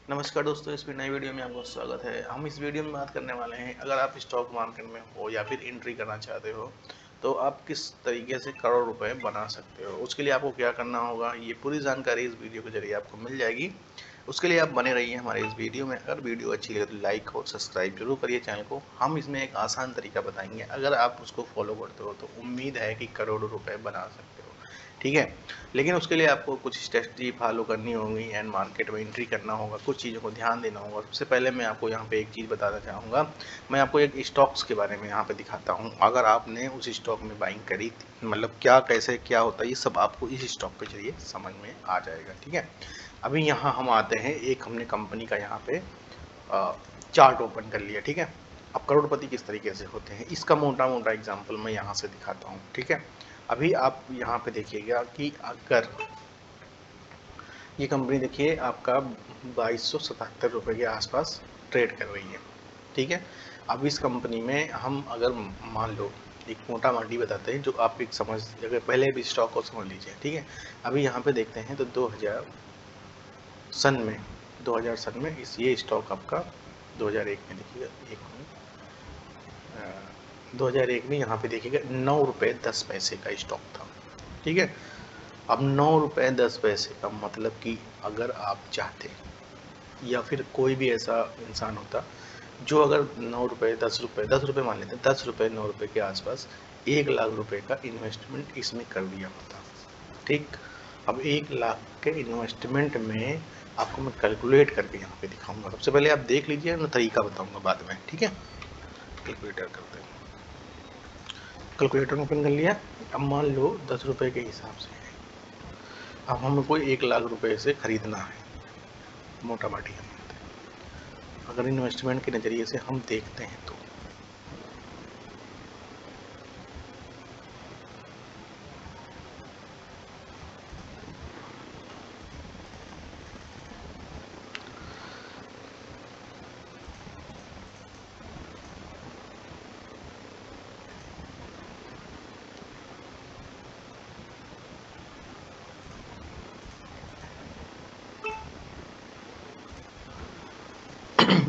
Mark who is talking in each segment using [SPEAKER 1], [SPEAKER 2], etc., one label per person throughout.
[SPEAKER 1] नमस्कार दोस्तों, इस नई वीडियो में आपका स्वागत है। हम इस वीडियो में बात करने वाले हैं, अगर आप स्टॉक मार्केट में हो या फिर एंट्री करना चाहते हो तो आप किस तरीके से करोड़ रुपए बना सकते हो। उसके लिए आपको क्या करना होगा, ये पूरी जानकारी इस वीडियो के जरिए आपको मिल जाएगी। उसके लिए आप बने रहिए हमारे इस वीडियो में। अगर वीडियो अच्छी लगे तो लाइक और सब्सक्राइब जरूर करिए चैनल को। हम इसमें एक आसान तरीका बताएंगे, अगर आप उसको फॉलो करते हो तो उम्मीद है कि करोड़ों रुपए बना सकते हो। ठीक है, लेकिन उसके लिए आपको कुछ स्ट्रेटजी फॉलो करनी होगी एंड मार्केट में एंट्री करना होगा, कुछ चीज़ों को ध्यान देना होगा। सबसे पहले मैं आपको यहाँ पे एक चीज़ बताना चाहूँगा। मैं आपको एक स्टॉक्स के बारे में यहाँ पे दिखाता हूँ। अगर आपने उस स्टॉक में बाइंग करी थी, मतलब क्या कैसे क्या होता है, ये सब आपको इस स्टॉक के जरिए समझ में आ जाएगा। ठीक है, अभी यहाँ हम आते हैं, एक हमने कंपनी का यहाँ पे चार्ट ओपन कर लिया। ठीक है, अब करोड़पति किस तरीके से होते हैं इसका मोटा मोटा एग्जाम्पल मैं यहाँ से दिखाता हूँ। ठीक है, अभी आप यहाँ पे देखिएगा कि अगर ये कंपनी देखिए आपका 2277 रुपये के आसपास ट्रेड कर रही है। ठीक है, अब इस कंपनी में हम अगर मान लो एक मोटा माटी बताते हैं, जो आप एक समझ, अगर पहले भी स्टॉक को समझ लीजिए। ठीक है, अभी यहाँ पे देखते हैं तो 2000 सन में 2000 सन में ये स्टॉक आपका 2001 में देखिएगा, 2001 में यहाँ पे देखिएगा 9 रुपये 10 पैसे का स्टॉक था। ठीक है, अब 9 रुपये 10 पैसे का मतलब कि अगर आप चाहते या फिर कोई भी ऐसा इंसान होता जो अगर 9 रुपये 10 रुपये 10 रुपये मान लेते हैं, 10 रुपये 9 रुपये के आसपास 1 लाख रुपए का इन्वेस्टमेंट इसमें कर दिया होता। ठीक, अब 1 लाख के इन्वेस्टमेंट में आपको मैं कैलकुलेट करके यहाँ पे दिखाऊंगा। सबसे पहले आप देख लीजिए, मैं तरीका बताऊंगा बाद में। ठीक है, कैलकुलेटर करते हैं। कैलकुलेटर ओपन कर लिया। अब मान लो 10 रुपये के हिसाब से अब हमको 1 लाख रुपए से खरीदना है, मोटा माटी हम कहते हैं। अगर इन्वेस्टमेंट के नज़रिए से हम देखते हैं तो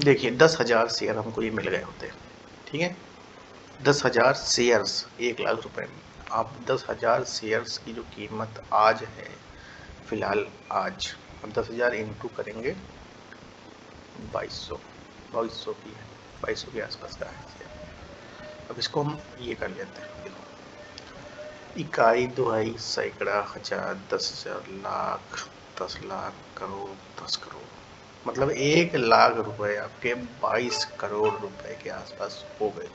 [SPEAKER 1] देखिए 10,000 शेयर हमको ये मिल गए होते। ठीक है, 10,000 शेयर्स 1 लाख रुपए में। अब 10,000 शेयर्स की जो कीमत आज है, फिलहाल आज हम 10,000 इंटू करेंगे 2200 की है, 2200 के आसपास का है शेयर। अब इसको हम ये कर लेते हैं, देखो, इकाई दुहाई सैकड़ा हजार 10,000 लाख 10 लाख करोड़ 10 करोड़, मतलब 1 लाख रुपए आपके 22 करोड़ रुपए के आसपास हो गए।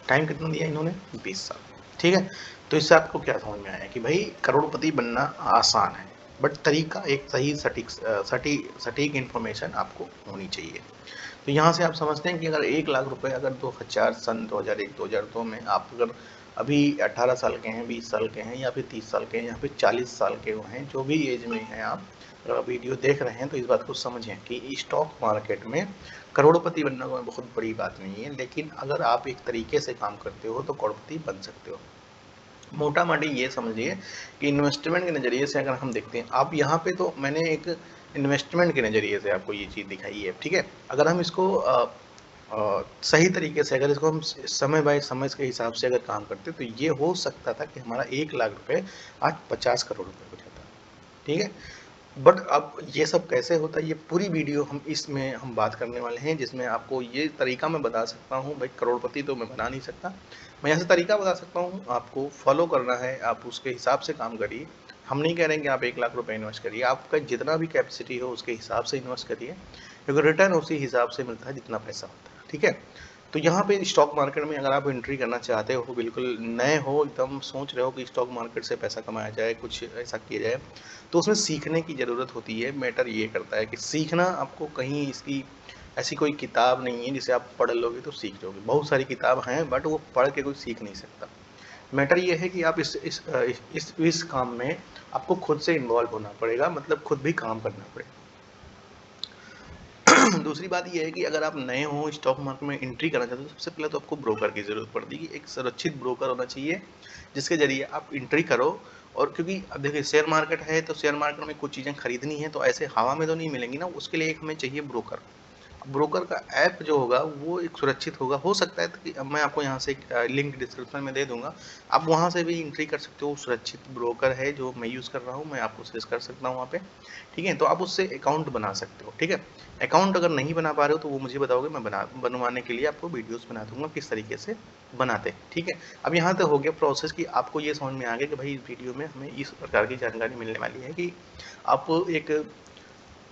[SPEAKER 1] टाइम कितना दिया इन्होंने, 20 साल। ठीक है, तो इससे आपको क्या समझ में आया कि भाई करोड़पति बनना आसान है, बट तरीका एक सही सटीक इन्फॉर्मेशन आपको होनी चाहिए। तो यहाँ से आप समझते हैं कि अगर 1 लाख रुपए अगर 2000 सन 2001 2002 में आप अगर अभी 18 साल के हैं, 20 साल के हैं या फिर 30 साल के हैं या फिर 40 साल के हैं, जो भी एज में हैं आप, अगर आप वीडियो देख रहे हैं तो इस बात को समझें कि स्टॉक मार्केट में करोड़पति बनना कोई बहुत बड़ी बात नहीं है, लेकिन अगर आप एक तरीके से काम करते हो तो करोड़पति बन सकते हो। मोटा माटी ये समझिए कि इन्वेस्टमेंट के नज़रिए से अगर हम देखते हैं, आप यहाँ पे तो मैंने एक इन्वेस्टमेंट के नज़रिए से आपको ये चीज़ दिखाई है। ठीक है, अगर हम इसको सही तरीके से, अगर इसको हम समय बाय समय के हिसाब से अगर काम करते तो ये हो सकता था कि हमारा 1 लाख रुपए आज 50 करोड़ रुपए हो जाता। ठीक है, बट अब ये सब कैसे होता है, ये पूरी वीडियो हम इसमें हम बात करने वाले हैं, जिसमें आपको ये तरीका मैं बता सकता हूँ। भाई करोड़पति तो मैं बना नहीं सकता, मैं ऐसा तरीका बता सकता हूँ, आपको फॉलो करना है, आप उसके हिसाब से काम करिए। हम नहीं कह रहे हैं कि आप 1 लाख रुपए इन्वेस्ट करिए, आपका जितना भी कैपेसिटी हो उसके हिसाब से इन्वेस्ट करिए, क्योंकि रिटर्न उसी हिसाब से मिलता है जितना पैसा होता है। ठीक है, तो यहाँ पे स्टॉक मार्केट में अगर आप एंट्री करना चाहते हो, बिल्कुल नए हो, एकदम सोच रहे हो कि स्टॉक मार्केट से पैसा कमाया जाए, कुछ ऐसा किया जाए, तो उसमें सीखने की ज़रूरत होती है। मैटर ये करता है कि सीखना आपको कहीं इसकी ऐसी कोई किताब नहीं है जिसे आप पढ़ लोगे तो सीख जाओगे। बहुत सारी किताब हैं बट वो पढ़ के कोई सीख नहीं सकता। मैटर ये है कि आप इस काम में आपको खुद से इन्वॉल्व होना पड़ेगा, मतलब खुद भी काम करना पड़ेगा। दूसरी बात ये है कि अगर आप नए हो, स्टॉक मार्केट में एंट्री करना चाहते हो, सबसे पहले तो आपको ब्रोकर की ज़रूरत पड़ती है। एक सुरक्षित ब्रोकर होना चाहिए जिसके ज़रिए आप एंट्री करो और क्योंकि अब देखिए शेयर मार्केट है तो शेयर मार्केट में कुछ चीज़ें खरीदनी है तो ऐसे हवा में तो नहीं मिलेंगी ना, उसके लिए एक हमें चाहिए ब्रोकर। ब्रोकर का ऐप जो होगा वो एक सुरक्षित होगा, हो सकता है कि अब मैं आपको यहाँ से लिंक डिस्क्रिप्शन में दे दूंगा, आप वहाँ से भी एंट्री कर सकते हो। सुरक्षित ब्रोकर है जो मैं यूज़ कर रहा हूँ, मैं आपको सजेस्ट कर सकता हूँ वहाँ पे, ठीक है। तो आप उससे अकाउंट बना सकते हो, ठीक है। अकाउंट अगर नहीं बना पा रहे हो तो वो मुझे बताओगे, मैं बनवाने के लिए आपको वीडियोस बना दूंगा किस तरीके से बनाते हैं, ठीक है। अब यहाँ तक हो गया प्रोसेस कि आपको ये समझ में आ गया कि भाई इस वीडियो में हमें इस प्रकार की जानकारी मिलने वाली है कि आप एक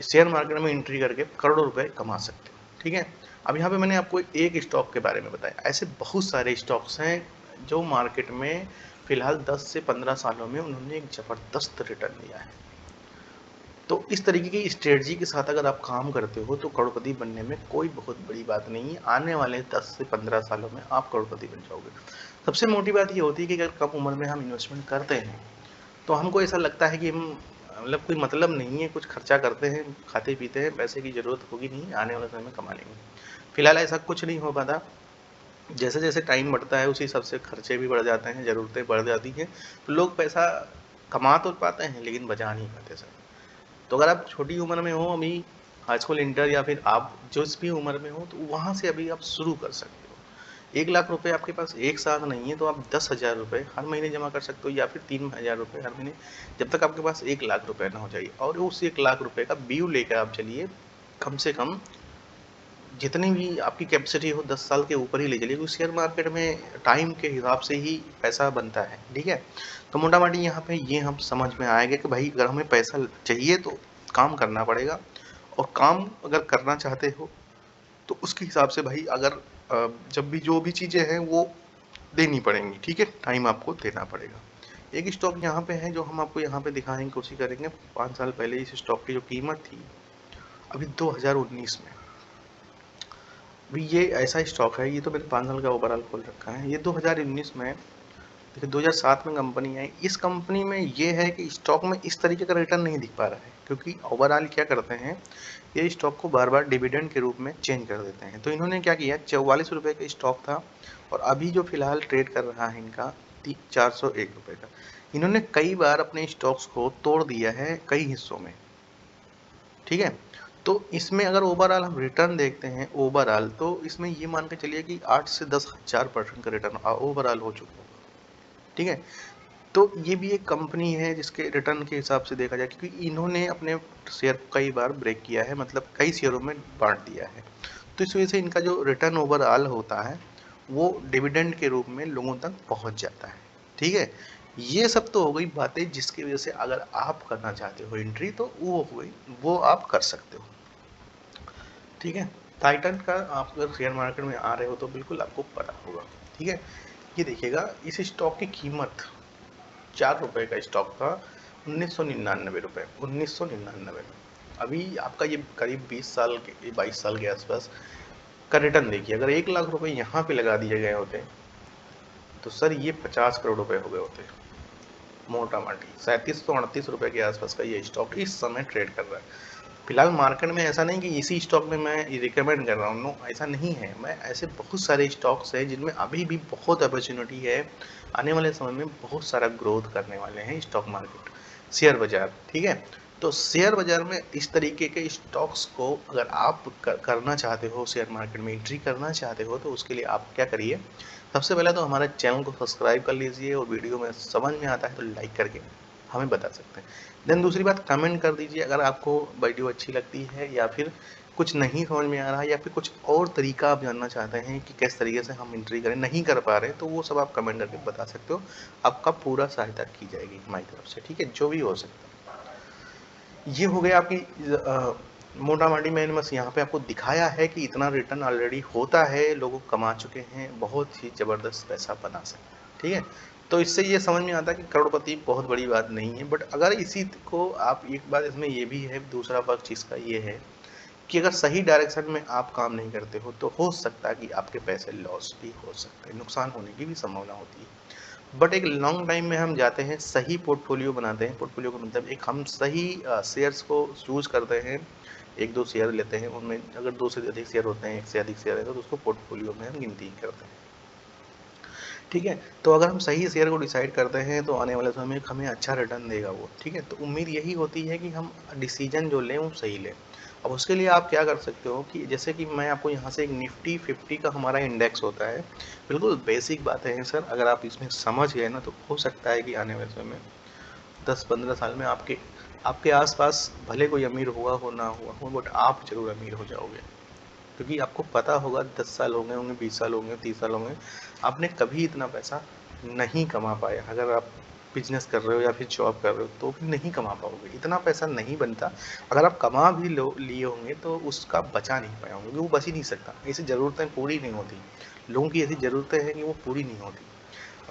[SPEAKER 1] शेयर मार्केट में एंट्री करके करोड़ों रुपए कमा सकते हो, ठीक है। अब यहाँ पे मैंने आपको एक स्टॉक के बारे में बताया, ऐसे बहुत सारे स्टॉक्स हैं जो मार्केट में फिलहाल 10 से 15 सालों में उन्होंने एक ज़बरदस्त रिटर्न दिया है। तो इस तरीके की स्ट्रेटजी के साथ अगर आप काम करते हो तो करोड़पति बनने में कोई बहुत बड़ी बात नहीं है। आने वाले 10 से 15 सालों में आप करोड़पति बन जाओगे। सबसे मोटी बात ये होती है कि अगर कम उम्र में हम इन्वेस्टमेंट करते हैं तो हमको ऐसा लगता है कि हम मतलब कोई मतलब नहीं है, कुछ खर्चा करते हैं, खाते पीते हैं, पैसे की ज़रूरत होगी नहीं, आने वाले समय में कमा लेंगे। फिलहाल ऐसा कुछ नहीं हो पाता। जैसे जैसे टाइम बढ़ता है उसी हिसाब से खर्चे भी बढ़ जाते हैं, ज़रूरतें बढ़ जाती हैं, तो लोग पैसा कमा तो पाते हैं लेकिन बचा नहीं पाते सर। तो अगर आप छोटी उम्र में हो, अभी हाई स्कूल इंटर या फिर आप जिस भी उम्र में हो, तो वहाँ से अभी आप शुरू कर सकते हो। 1 लाख रुपए आपके पास एक साथ नहीं है तो आप 10,000 रुपये हर महीने जमा कर सकते हो या फिर 3,000 रुपये हर महीने, जब तक आपके पास 1 लाख रुपये ना हो जाए। और उस 1 लाख रुपये का ड्यू लेकर आप चलिए, कम से कम जितनी भी आपकी कैपेसिटी हो 10 साल के ऊपर ही ले चलिए, क्योंकि शेयर मार्केट में टाइम के हिसाब से ही पैसा बनता है, ठीक है। तो मोटा मोटी यहाँ पे ये हम समझ में आएगा कि भाई अगर हमें पैसा चाहिए तो काम करना पड़ेगा, और काम अगर करना चाहते हो तो उसके हिसाब से भाई अगर जब भी जो भी चीज़ें हैं वो देनी पड़ेंगी, ठीक है, टाइम आपको देना पड़ेगा। एक स्टॉक यहाँ पे है जो हम आपको यहाँ पे दिखाने की कोशिश करेंगे। 5 साल पहले इस स्टॉक की जो कीमत थी, अभी 2019 में, अभी ये ऐसा स्टॉक है, ये तो मैंने 5 साल का ओवरऑल खोल रखा है, ये 2019 में, देखिए 2007 में कंपनी आई। इस कंपनी में ये है कि स्टॉक में इस तरीके का रिटर्न नहीं दिख पा रहा है, क्योंकि ओवरऑल क्या करते हैं, ये स्टॉक को बार बार डिविडेंड के रूप में चेंज कर देते हैं। तो इन्होंने क्या किया, 44 रुपये का स्टॉक था और अभी जो फिलहाल ट्रेड कर रहा है इनका 401 रुपये का। इन्होंने कई बार अपने स्टॉक्स को तोड़ दिया है कई हिस्सों में, ठीक है। तो इसमें अगर ओवरऑल हम रिटर्न देखते हैं ओवरऑल, तो इसमें ये मान के चलिए कि 8 से 10,000% का रिटर्न ओवरऑल हो चुका होगा, ठीक है। तो ये भी एक कंपनी है जिसके रिटर्न के हिसाब से देखा जाए, क्योंकि इन्होंने अपने शेयर को कई बार ब्रेक किया है, मतलब कई शेयरों में बांट दिया है। तो इस वजह से इनका जो रिटर्न ओवरऑल होता है वो डिविडेंड के रूप में लोगों तक पहुंच जाता है, ठीक है। ये सब तो हो गई बातें जिसकी वजह से अगर आप करना चाहते हो एंट्री तो वो हो गई, वो आप कर सकते हो, ठीक है। टाइटन का आप अगर शेयर मार्केट में आ रहे हो तो बिल्कुल आपको पता होगा, ठीक है। ये देखिएगा, इस स्टॉक की कीमत 4 रुपये का स्टॉक था 1999 रुपये, 1999 में। अभी आपका ये करीब 20 साल के 22 साल के आसपास का रिटर्न देखिए। अगर 1 लाख रुपए यहाँ पे लगा दिए गए होते तो सर ये 50 करोड़ रुपए हो गए होते, मोटा माटी 3738 रुपये के आसपास का ये स्टॉक इस समय ट्रेड कर रहा है। फिलहाल मार्केट में ऐसा नहीं कि इसी स्टॉक में मैं रिकमेंड कर रहा हूँ, नो ऐसा नहीं है। मैं ऐसे बहुत सारे स्टॉक्स हैं जिनमें अभी भी बहुत अपॉर्चुनिटी है, आने वाले समय में बहुत सारा ग्रोथ करने वाले हैं स्टॉक मार्केट, शेयर बाजार, ठीक है। तो शेयर बाजार में इस तरीके के स्टॉक्स को अगर आप करना चाहते हो, शेयर मार्केट में एंट्री करना चाहते हो, तो उसके लिए आप क्या करिए, सबसे पहले तो हमारे चैनल को सब्सक्राइब कर लीजिए और वीडियो में समझ में आता है तो लाइक करके हमें बता सकते हैं। देन दूसरी बात, कमेंट कर दीजिए अगर आपको वीडियो अच्छी लगती है या फिर कुछ नहीं समझ में आ रहा है या फिर कुछ और तरीका आप जानना चाहते हैं कि किस तरीके से हम एंट्री करें, नहीं कर पा रहे, तो वो सब आप कमेंट करके बता सकते हो। आपका पूरा सहायता की जाएगी हमारी तरफ से, ठीक है, जो भी हो सकता है। ये हो गया आपकी मोटा माटी। मैंने बस यहाँ पे आपको दिखाया है कि इतना रिटर्न ऑलरेडी होता है, लोग कमा चुके हैं, बहुत ही ज़बरदस्त पैसा बना सकते हैं, ठीक है। तो इससे ये समझ में आता है कि करोड़पति बहुत बड़ी बात नहीं है। बट अगर इसी को आप, एक बात इसमें ये भी है, दूसरा पक्ष इसका ये है कि अगर सही डायरेक्शन में आप काम नहीं करते हो तो हो सकता है कि आपके पैसे लॉस भी हो सकते हैं, नुकसान होने की भी संभावना होती है। बट एक लॉन्ग टाइम में हम जाते हैं, सही पोर्टफोलियो बनाते हैं, पोर्टफोलियो का मतलब एक हम सही शेयर्स को चूज करते हैं, 1-2 शेयर लेते हैं, उनमें अगर 2 से अधिक शेयर होते हैं, 1 से अधिक शेयर है तो उसको पोर्टफोलियो में हम गिनती करते हैं, ठीक है। तो अगर हम सही शेयर को डिसाइड करते हैं तो आने वाले समय में हमें अच्छा रिटर्न देगा वो, ठीक है। तो उम्मीद यही होती है कि हम डिसीजन जो लें वो सही लें। अब उसके लिए आप क्या कर सकते हो कि जैसे कि मैं आपको यहाँ से एक निफ्टी 50 का हमारा इंडेक्स होता है, बिल्कुल बेसिक बातें हैं सर, अगर आप इसमें समझ गए ना तो हो सकता है कि आने वाले समय में 10-15 साल में आपके आपके आसपास भले कोई अमीर हुआ हो ना हुआ हो, बट आप जरूर अमीर हो जाओगे, क्योंकि आपको पता होगा 10 साल हो गए होंगे, 20 साल होंगे, 30 साल होंगे, आपने कभी इतना पैसा नहीं कमा पाया। अगर आप बिजनेस कर रहे हो या फिर जॉब कर रहे हो तो भी नहीं कमा पाओगे, इतना पैसा नहीं बनता। अगर आप कमा भी लो लिए होंगे तो उसका बचा नहीं पाए होंगे, वो बच ही नहीं सकता। ऐसी ज़रूरतें पूरी नहीं होती, लोगों की ऐसी ज़रूरतें हैं कि वो पूरी नहीं होती।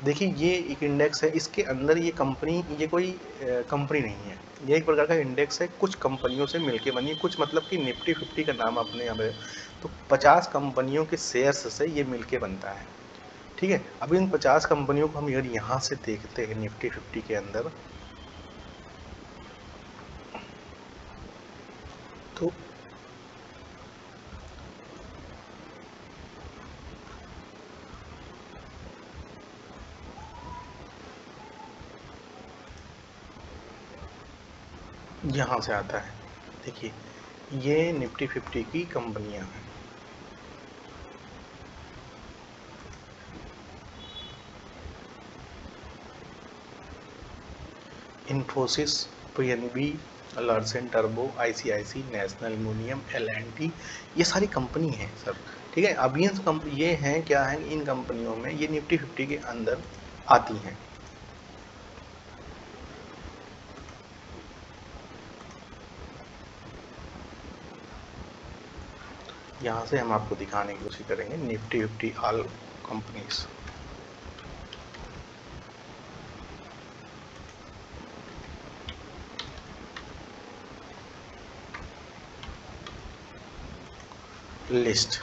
[SPEAKER 1] देखिए ये एक इंडेक्स है, इसके अंदर ये कंपनी, ये कोई कंपनी नहीं है, ये एक प्रकार का इंडेक्स है, कुछ कंपनियों से मिलके बनी है। कुछ मतलब कि निफ्टी 50 का नाम अपने यहाँ पे, तो 50 कंपनियों के शेयर्स से ये मिलके बनता है, ठीक है। अब इन 50 कंपनियों को हम अगर यहाँ से देखते हैं निफ्टी 50 के अंदर, तो यहाँ से आता है, देखिए ये निफ्टी 50 की कंपनियाँ हैं। इन्फोसिस, पीएनबी, लार्सन टर्बो, आईसीआईसी, नेशनल एल्युमिनियम, एल&टी, ये सारी कंपनी हैं सर, ठीक है। अब ये हैं क्या है, इन कंपनियों में ये निफ्टी 50 के अंदर आती हैं। यहाँ से हम आपको दिखाने की कोशिश करेंगे Nifty 50 all companies. List,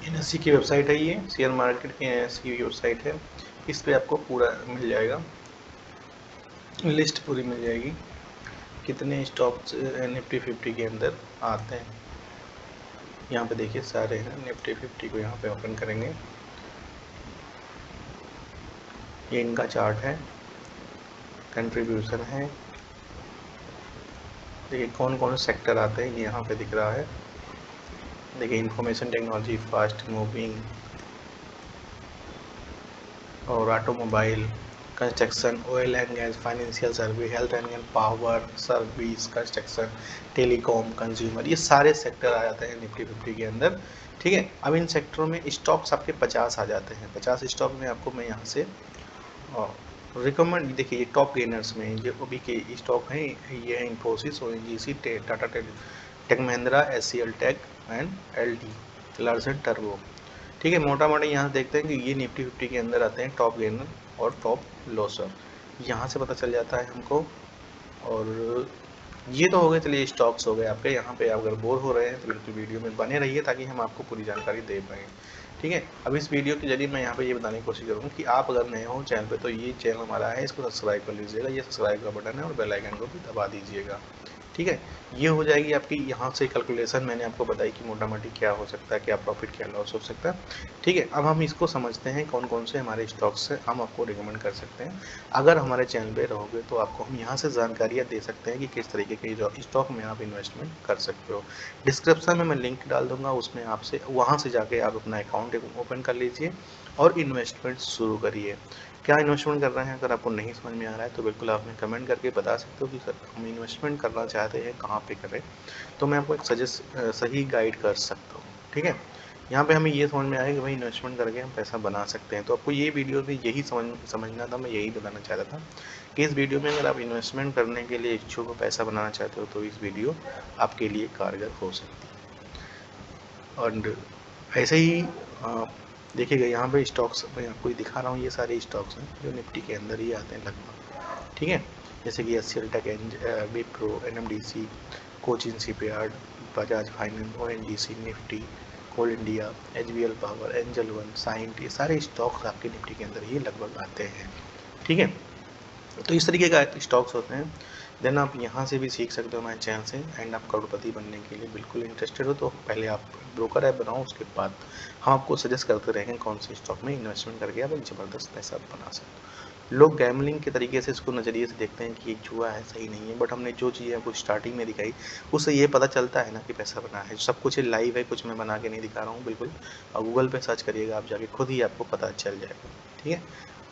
[SPEAKER 1] NSC की वेबसाइट है, ये शेयर मार्केट की एनएससी की वेबसाइट है। इस पे आपको पूरा मिल जाएगा, लिस्ट पूरी मिल जाएगी, कितने स्टॉक्स निफ्टी 50 के अंदर आते हैं। यहाँ पे देखिए सारे हैं, निफ्टी 50 को यहाँ पे ओपन करेंगे, ये इनका चार्ट है, कंट्रीब्यूशन है, देखिए कौन कौन से सेक्टर आते हैं, ये यहाँ पे दिख रहा है। देखिए इंफॉर्मेशन टेक्नोलॉजी, फास्ट मूविंग और automobile, construction, oil and gas, financial service, health and power service, construction, telecom, consumer, ये सारे सेक्टर आ जाते हैं निफ्टी 50 के अंदर, ठीक है। अब इन सेक्टरों में स्टॉक्स आपके 50 आ जाते हैं। 50 स्टॉक में आपको मैं यहाँ से रिकमेंड, देखिए ये टॉप गेनर्स में जो अभी के स्टॉक हैं, ये है Infosys, ONGC, Tata tech Mahindra, HCL tech and LT, Larsen टर्बो, ठीक है। मोटा मोटा यहाँ देखते हैं कि ये निफ्टी 50 के अंदर आते हैं टॉप गेनर और टॉप लॉसर, यहाँ से पता चल जाता है हमको। और ये तो हो गए, चलिए स्टॉक्स हो गए आपके। यहाँ पे आप अगर बोर हो रहे हैं तो बिल्कुल वीडियो में बने रहिए ताकि हम आपको पूरी जानकारी दे पाएँ, ठीक है। अब इस वीडियो के जरिए मैं यहाँ पे ये बताने की कोशिश करूँगा कि आप अगर नए हो चैनल पे तो ये चैनल हमारा है, इसको सब्सक्राइब कर लीजिएगा, ये सब्सक्राइब का बटन है, और बेल आइकन को भी दबा दीजिएगा, ठीक है, ये हो जाएगी आपकी यहाँ से कैलकुलेशन मैंने आपको बताई कि मोटा मोटी क्या हो सकता है, क्या प्रॉफिट क्या लॉस हो सकता है। ठीक है, अब हम इसको समझते हैं कौन कौन से हमारे स्टॉक्स से हम आपको रिकमेंड कर सकते हैं। अगर हमारे चैनल पे रहोगे तो आपको हम यहाँ से जानकारियाँ दे सकते हैं कि किस तरीके के स्टॉक में आप इन्वेस्टमेंट कर सकते हो। डिस्क्रिप्शन में मैं लिंक डाल दूंगा, उसमें आपसे वहाँ से जाके आप अपना अकाउंट ओपन कर लीजिए और इन्वेस्टमेंट शुरू करिए। क्या इन्वेस्टमेंट कर रहे हैं, अगर आपको नहीं समझ में आ रहा है तो बिल्कुल आप हमें कमेंट करके बता सकते हो कि सर हम इन्वेस्टमेंट करना चाहते हैं, कहाँ पे करें, तो मैं आपको एक सही गाइड कर सकता हूँ। ठीक है, यहाँ पे हमें ये समझ में आया कि भाई इन्वेस्टमेंट करके हम पैसा बना सकते हैं। तो आपको ये वीडियो भी यही समझना था, मैं यही बताना चाहता था कि इस वीडियो में अगर आप इन्वेस्टमेंट करने के लिए इच्छुक हो, पैसा बनाना चाहते हो, तो इस वीडियो आपके लिए कारगर हो सकती है। और ऐसे ही देखिएगा यहाँ पे स्टॉक्स मैं आपको दिखा रहा हूँ, ये सारे स्टॉक्स हैं जो निफ्टी के अंदर ही आते हैं लगभग। ठीक है, जैसे कि H C L Tech, Wipro, NMDC, Cochin Shipyard, Bajaj Finance, ONGC, Nifty, Coal India, HBL Power, Angel One, Cyient, ये सारे स्टॉक्स आपके निफ्टी के अंदर ही लगभग आते हैं। ठीक है, तो इस तरीके का स्टॉक्स होते हैं। देन आप यहाँ से भी सीख सकते हो हमारे चैनल से। एंड आप करोड़पति बनने के लिए बिल्कुल इंटरेस्टेड हो तो पहले आप ब्रोकर ऐप बनाओ, उसके बाद हम आपको सजेस्ट करते रहेंगे कौन से स्टॉक में इन्वेस्टमेंट करके आप एक ज़बरदस्त पैसा बना सकते हो। लोग गैमलिंग के तरीके से इसको नज़रिए से देखते हैं कि एक जुआ है, सही नहीं है, बट हमने जो चीज़ें आपको स्टार्टिंग में दिखाई उससे ये पता चलता है ना कि पैसा बना है। सब कुछ लाइव है, कुछ मैं बना के नहीं दिखा रहा हूँ बिल्कुल। और गूगल पे सर्च करिएगा आप जाके, खुद ही आपको पता चल जाएगा। ठीक है,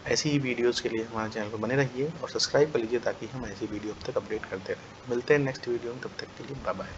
[SPEAKER 1] ऐसी ही वीडियोज़ के लिए हमारे चैनल पर बने रहिए और सब्सक्राइब कर लीजिए ताकि हम ऐसी वीडियो अब तक अपडेट करते रहें। मिलते हैं नेक्स्ट वीडियो में, तब तक के लिए बाय बाय।